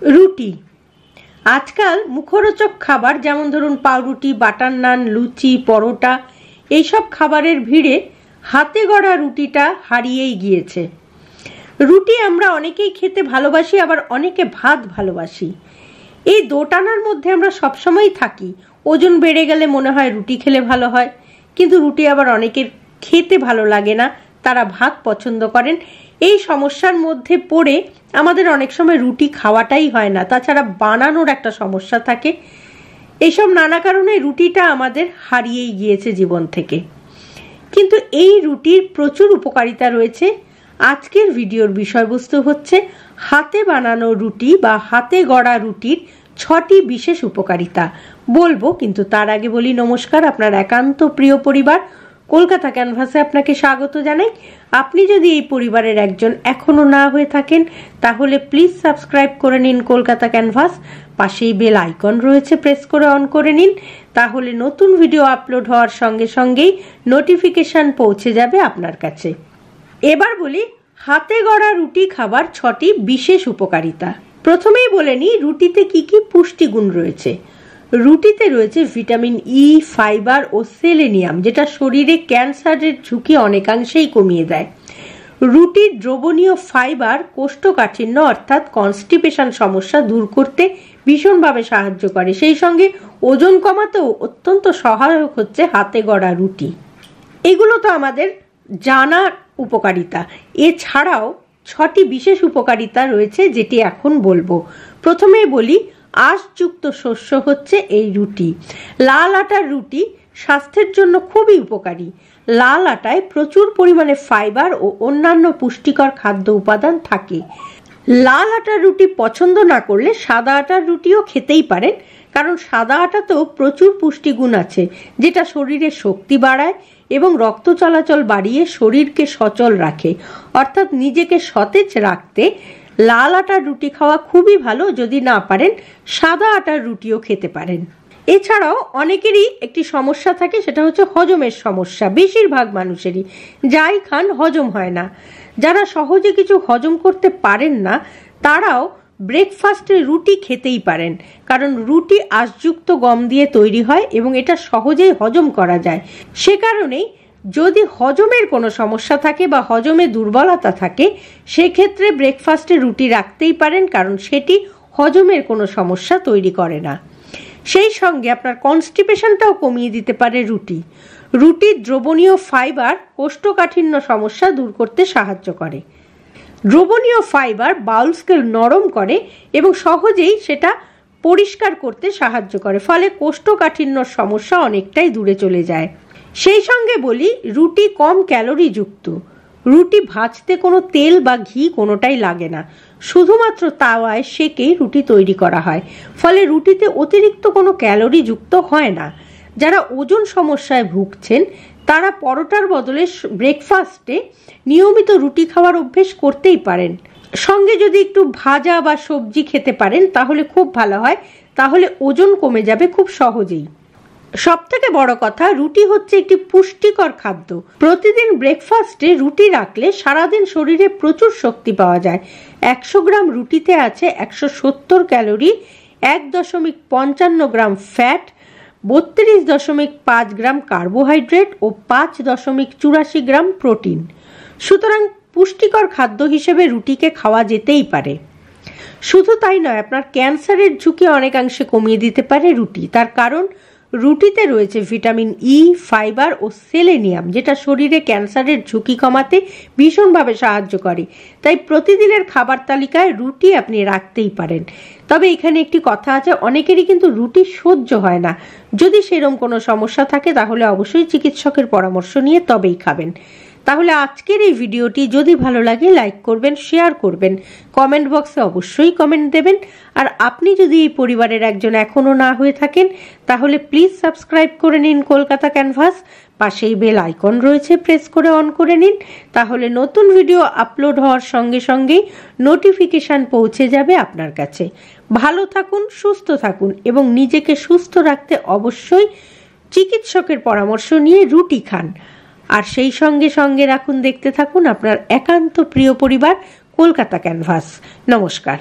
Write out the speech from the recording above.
রুটি আজকাল মুখরোচক খাবার যেমন ধরুন পাউরুটি, বাটার নান, লুচি, পরোটা এইসব খাবারের ভিড়ে হাতে গড়া রুটিটা হারিয়েই গিয়েছে। রুটি আমরা অনেকেই খেতে ভালোবাসি, আবার অনেকে ভাত ভালোবাসি। এই দোটানার মধ্যে আমরা সবসময় থাকি। ওজন বেড়ে গেলে মনে হয় রুটি খেলে ভালো হয়, কিন্তু রুটি আবার অনেকের খেতে ভালো লাগে না, তারা ভাত পছন্দ করেন। এই সমস্যার মধ্যে পড়ে আমাদের অনেক সময় রুটি খাওয়াটাই হয় না। তাছাড়া বানানোর একটা সমস্যা থাকে। এইসব নানা কারণে রুটিটা আমাদের হারিয়েই গিয়েছে জীবন থেকে। কিন্তু এই রুটির প্রচুর উপকারিতা রয়েছে। আজকের ভিডিওর বিষয়বস্তু হচ্ছে হাতে বানানো রুটি বা হাতে গড়া রুটির 6টি বিশেষ উপকারিতা বলবো। কিন্তু তার আগে বলি নমস্কার, আপনার একান্ত প্রিয় পরিবার কলকাতা ক্যানভাসে আপনাকে স্বাগত জানাই। আপনি যদি এই পরিবারের একজন এখনো না হয়ে থাকেন তাহলে প্লিজ সাবস্ক্রাইব করে নিন কলকাতা ক্যানভাস। পাশেই বেল আইকন রয়েছে, প্রেস করে অন করে নিন, তাহলে নতুন ভিডিও আপলোড হওয়ার সঙ্গে সঙ্গেই নোটিফিকেশন পৌঁছে যাবে আপনার কাছে। এবার বলি হাতে গড়া রুটি খাবার 6টি বিশেষ উপকারিতা। প্রথমেই বলে নিই রুটিতে কি কি পুষ্টিগুণ রয়েছে। রুটিতে রয়েছে ভিটামিন ই, ফাইবার ও সেলেনিয়াম, যেটা শরীরে ক্যান্সারের ঝুঁকি অনেকাংশেই কমিয়ে দেয়। রুটির দ্রবণীয় ফাইবার কোষ্ঠকাঠিন্য অর্থাৎ কনস্টিপেশন সমস্যা দূর করতে ভীষণভাবে সাহায্য করে। সেই সঙ্গে ওজন কমাতেও অত্যন্ত সহায়ক হচ্ছে হাতে গড়া রুটি। এগুলো তো আমাদের জানার উপকারিতা। এছাড়াও 6টি বিশেষ উপকারিতা রয়েছে যেটি এখন বলবো। প্রথমেই বলি আঁশযুক্ত শস্য হচ্ছে এই রুটি। লাল আটার রুটি স্বাস্থ্যের জন্য খুবই উপকারী। লাল আটায় প্রচুর পরিমাণে ফাইবার ও অন্যান্য পুষ্টিকর খাদ্য উপাদান থাকে। লাল আটার রুটি পছন্দ না করলে সাদা আটার রুটিও খেতেই পারেন, কারণ সাদা আটাতেও প্রচুর পুষ্টিগুণ আছে, যেটা শরীরে শক্তি বাড়ায় এবং রক্ত চলাচল বাড়িয়ে শরীরকে সচল রাখে। অর্থাৎ নিজেকে সতেজ রাখতে লাল আটার রুটি খাওয়া খুবই ভালো। যদি না পারেন সাদা আটার রুটিও খেতে পারেন। এছাড়াও অনেকেরই একটি সমস্যা থাকে, সেটা হচ্ছে হজমের সমস্যা। বেশিরভাগ মানুষেরই যাই খান হজম হয় না। যারা সহজে কিছু হজম করতে পারেন না তারাও ব্রেকফাস্টে রুটি খেতেই পারেন, কারণ রুটি আঁশযুক্ত গম দিয়ে তৈরি হয় এবং এটা সহজেই হজম করা যায়। সে কারণেই যদি হজমের কোনো সমস্যা থাকে বা হজমে দুর্বলতা থাকে সেক্ষেত্রে ব্রেকফাস্টে রুটি রাখতেই পারেন, কারণ সেটি হজমের কোনো সমস্যা তৈরি করে না। সেই সঙ্গে আপনার কনস্টিপেশনটাও কমিয়ে দিতে পারে রুটি। রুটির দ্রবণীয় ফাইবার কোষ্ঠকাঠিন্য সমস্যা দূর করতে সাহায্য করে। দ্রবণীয় ফাইবার বাউলসকে নরম করে এবং সহজেই সেটা পরিষ্কার করতে সাহায্য করে, ফলে কোষ্ঠকাঠিন্য সমস্যা অনেকটাই দূরে চলে যায়। সেই সঙ্গে বলি রুটি কম ক্যালোরি যুক্ত। রুটি ভাজতে কোনো তেল বা ঘি কোনোটাই লাগে না, শুধুমাত্র তাওয়ায় সেকেই রুটি তৈরি করা হয়, ফলে রুটিতে অতিরিক্ত কোনো ক্যালোরি যুক্ত হয় না। যারা ওজন সমস্যায় ভুগছেন তারা পরোটার বদলে ব্রেকফাস্টে নিয়মিত রুটি খাওয়ার অভ্যেস করতেই পারেন। সঙ্গে যদি একটু ভাজা বা সবজি খেতে পারেন তাহলে খুব ভালো হয়, তাহলে ওজন কমে যাবে খুব সহজেই। সবথেকে বড় কথা, রুটি হচ্ছে একটি পুষ্টিকর খাদ্য। প্রতিদিন ব্রেকফাস্টে রুটি রাখলে সারাদিন শরীরে প্রচুর শক্তি পাওয়া যায়। 100 গ্রাম রুটিতে আছে 170 calorie, 1.55 gram fat, 32.5 gram carbohydrate ও 5.84 গ্রাম প্রোটিন। সুতরাং পুষ্টিকর খাদ্য হিসেবে রুটিকে খাওয়া যেতেই পারে। শুধু তাই নয়, আপনার ক্যান্সারের ঝুঁকি অনেকাংশে কমিয়ে দিতে পারে রুটি। তার কারণ রুটিতে রয়েছে ভিটামিন ই, ফাইবার ও সেলেনিয়াম, যেটা শরীরে ক্যান্সারের ঝুঁকি কমাতে ভীষণভাবে সাহায্য করে। তাই প্রতিদিনের খাবার তালিকায় রুটি আপনি রাখতেই পারেন। তবে এখানে একটি কথা আছে, অনেকেরই কিন্তু রুটি সহ্য হয় না। যদি সেরকম কোনো সমস্যা থাকে তাহলে অবশ্যই চিকিৎসকের পরামর্শ নিয়ে তবেই খাবেন। তাহলে আজকের এই ভিডিওটি যদি ভালো লাগে লাইক করবেন, শেয়ার করবেন, কমেন্ট বক্সে অবশ্যই কমেন্ট দেবেন। আর আপনি যদি এই পরিবারের একজন এখনো না হয়ে থাকেন তাহলে প্লিজ সাবস্ক্রাইব করে নিন কলকাতা ক্যানভাস। পাশেই বেল আইকন রয়েছে, প্রেস করে অন করে নিন, তাহলে নতুন ভিডিও আপলোড হওয়ার সঙ্গে সঙ্গেই নোটিফিকেশন পৌঁছে যাবে আপনার কাছে। ভালো থাকুন, সুস্থ থাকুন এবং নিজেকে সুস্থ রাখতে অবশ্যই চিকিৎসকের পরামর্শ নিয়ে রুটি খান। আর সেই সঙ্গে সঙ্গে রাখুন, দেখতে থাকুন আপনার একান্ত প্রিয় পরিবার কলকাতা ক্যানভাস। নমস্কার।